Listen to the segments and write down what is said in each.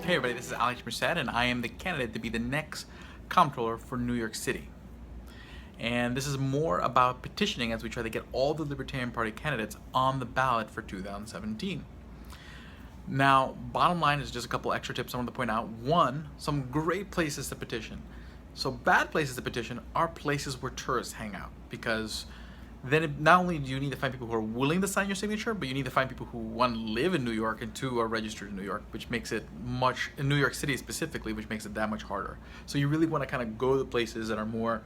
Hey everybody, this is Alex Merced, and I am the candidate to be the next comptroller for New York City. And this is more about petitioning as we try to get all the Libertarian Party candidates on the ballot for 2017. Now, bottom line is just a couple extra tips I want to point out. One, some great places to petition. So bad places to petition are places where tourists hang out, because then not only do you need to find people who are willing to sign your signature, but you need to find people who, one, live in New York, and two, are registered in New York, which makes it much, in New York City specifically, which makes it that much harder. So you really want to kind of go to places that are more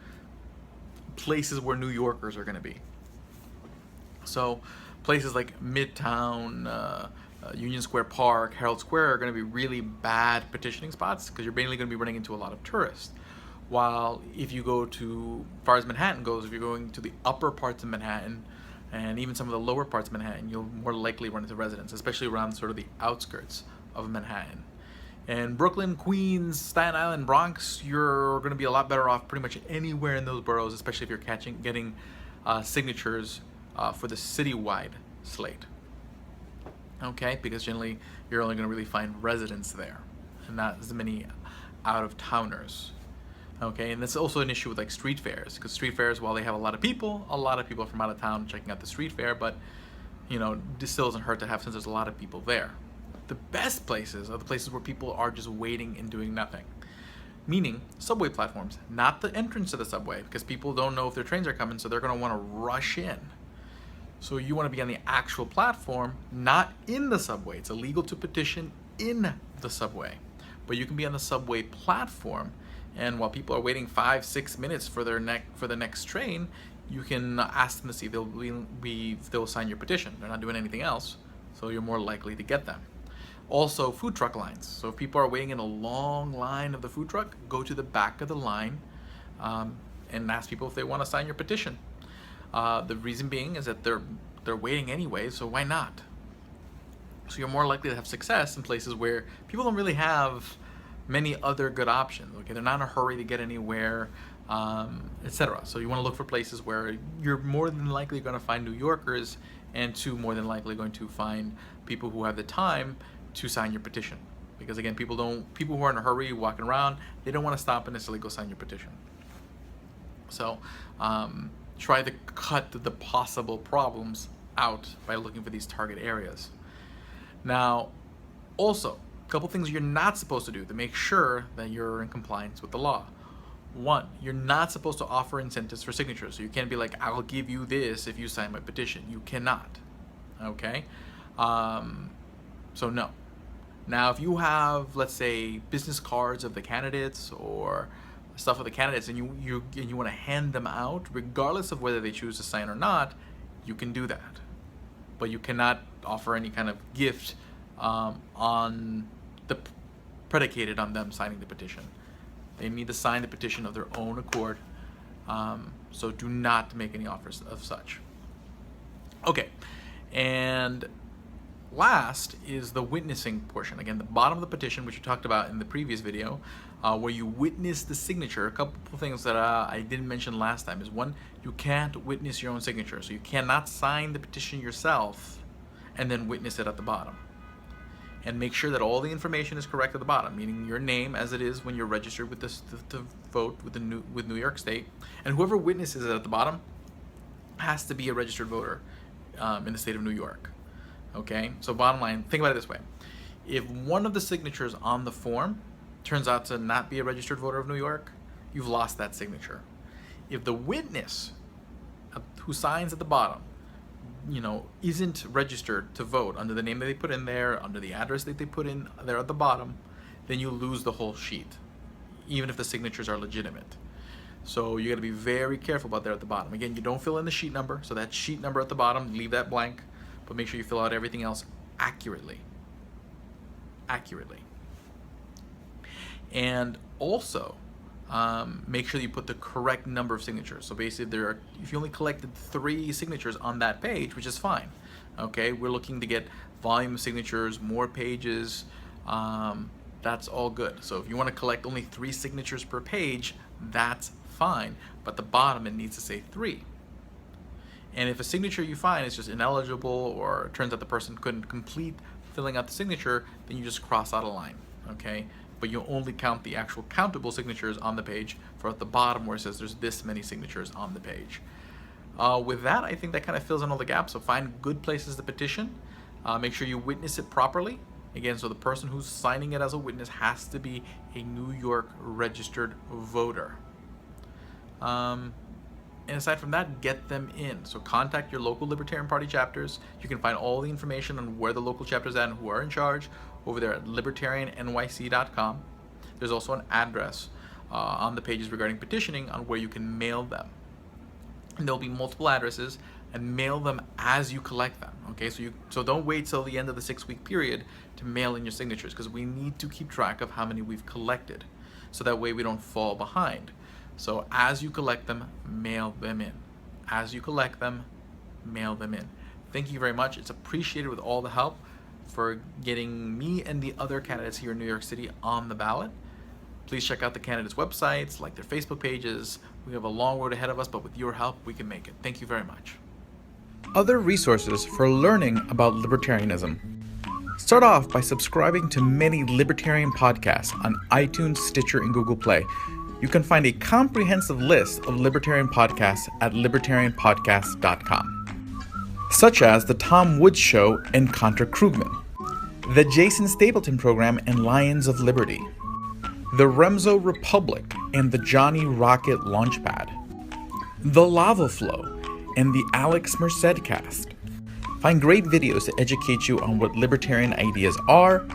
places where New Yorkers are going to be. So places like Midtown, Union Square Park, Herald Square are going to be really bad petitioning spots, because you're mainly going to be running into a lot of tourists. While if you go to, as far as Manhattan goes, if you're going to the upper parts of Manhattan and even some of the lower parts of Manhattan, you'll more likely run into residents, especially around sort of the outskirts of Manhattan. And Brooklyn, Queens, Staten Island, Bronx, you're going to be a lot better off pretty much anywhere in those boroughs, especially if you're getting signatures for the citywide slate. Okay, because generally you're only going to really find residents there, and not as many out-of-towners. Okay, and that's also an issue with like street fairs, because street fairs, while they have a lot of people from out of town checking out the street fair, but you know, this still doesn't hurt to have, since there's a lot of people there. The best places are the places where people are just waiting and doing nothing. Meaning subway platforms, not the entrance to the subway, because people don't know if their trains are coming, so they're going to want to rush in. So you want to be on the actual platform, not in the subway. It's illegal to petition in the subway, but you can be on the subway platform. And while people are waiting 5-6 minutes for the next train, you can ask them to see if they'll sign your petition. They're not doing anything else, so you're more likely to get them. Also, food truck lines. So if people are waiting in a long line of the food truck, go to the back of the line and ask people if they want to sign your petition. The reason being is that they're waiting anyway, so why not? So you're more likely to have success in places where people don't really have many other good options. Okay, they're not in a hurry to get anywhere, etc. So you want to look for places where you're more than likely going to find New Yorkers, and two, more than likely going to find people who have the time to sign your petition. Because again, people who are in a hurry walking around, they don't want to stop and necessarily go sign your petition. So try to cut the possible problems out by looking for these target areas. Now, also, a couple things you're not supposed to do to make sure that you're in compliance with the law. One, you're not supposed to offer incentives for signatures. So you can't be like, I'll give you this if you sign my petition. You cannot. Okay? So no. Now, if you have, let's say, business cards of the candidates or stuff of the candidates, and you want to hand them out, regardless of whether they choose to sign or not, you can do that. But you cannot offer any kind of gift predicated on them signing the petition. They need to sign the petition of their own accord, so do not make any offers of such. Okay, and last is the witnessing portion. Again, the bottom of the petition, which we talked about in the previous video, where you witness the signature. A couple of things that I didn't mention last time is, one, you can't witness your own signature, so you cannot sign the petition yourself and then witness it at the bottom. And make sure that all the information is correct at the bottom, meaning your name as it is when you're registered with this to vote with New York State, and whoever witnesses it at the bottom has to be a registered voter in the state of New York. Okay, so bottom line, think about it this way: if one of the signatures on the form turns out to not be a registered voter of New York, you've lost that signature. If the witness who signs at the bottom, isn't registered to vote under the name that they put in there, under the address that they put in there at the bottom, then you lose the whole sheet, even if the signatures are legitimate. So you got to be very careful about that at the bottom. Again, you don't fill in the sheet number, so that sheet number at the bottom, leave that blank, but make sure you fill out everything else accurately. And also, make sure that you put the correct number of signatures. So basically, if you only collected 3 signatures on that page, which is fine. Okay, we're looking to get volume of signatures, more pages. That's all good. So if you want to collect only 3 signatures per page, that's fine. But the bottom, it needs to say 3. And if a signature you find is just ineligible, or it turns out the person couldn't complete filling out the signature, then you just cross out a line. okay? But you'll only count the actual countable signatures on the page for at the bottom where it says there's this many signatures on the page. With that, I think that kind of fills in all the gaps. So find good places to petition. Make sure you witness it properly. Again, so the person who's signing it as a witness has to be a New York registered voter. And aside from that, get them in. So contact your local Libertarian Party chapters. You can find all the information on where the local chapters are and who are in charge over there at libertariannyc.com. There's also an address on the pages regarding petitioning on where you can mail them. And there'll be multiple addresses, and mail them as you collect them. Okay, so don't wait till the end of the 6-week period to mail in your signatures, because we need to keep track of how many we've collected, so that way we don't fall behind. So as you collect them, mail them in. As you collect them, mail them in. Thank you very much. It's appreciated with all the help for getting me and the other candidates here in New York City on the ballot. Please check out the candidates' websites, like their Facebook pages. We have a long road ahead of us, but with your help, we can make it. Thank you very much. Other resources for learning about libertarianism. Start off by subscribing to many libertarian podcasts on iTunes, Stitcher, and Google Play. You can find a comprehensive list of libertarian podcasts at libertarianpodcasts.com, such as The Tom Woods Show and Contra Krugman, The Jason Stapleton Program and Lions of Liberty, The Remzo Republic and the Johnny Rocket Launchpad, The Lava Flow, and the Alex Merced Cast. Find great videos to educate you on what libertarian ideas are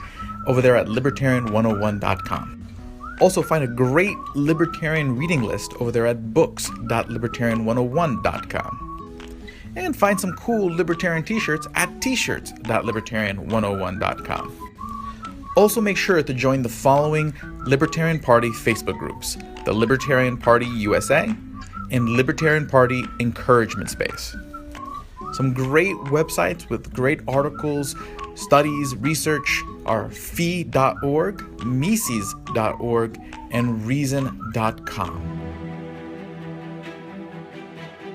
over there at libertarian101.com. Also find a great libertarian reading list over there at books.libertarian101.com. And find some cool libertarian t-shirts at t-shirts.libertarian101.com. Also make sure to join the following Libertarian Party Facebook groups: the Libertarian Party USA and Libertarian Party Encouragement Space. Some great websites with great articles, studies, research are fee.org, Mises.org, and reason.com.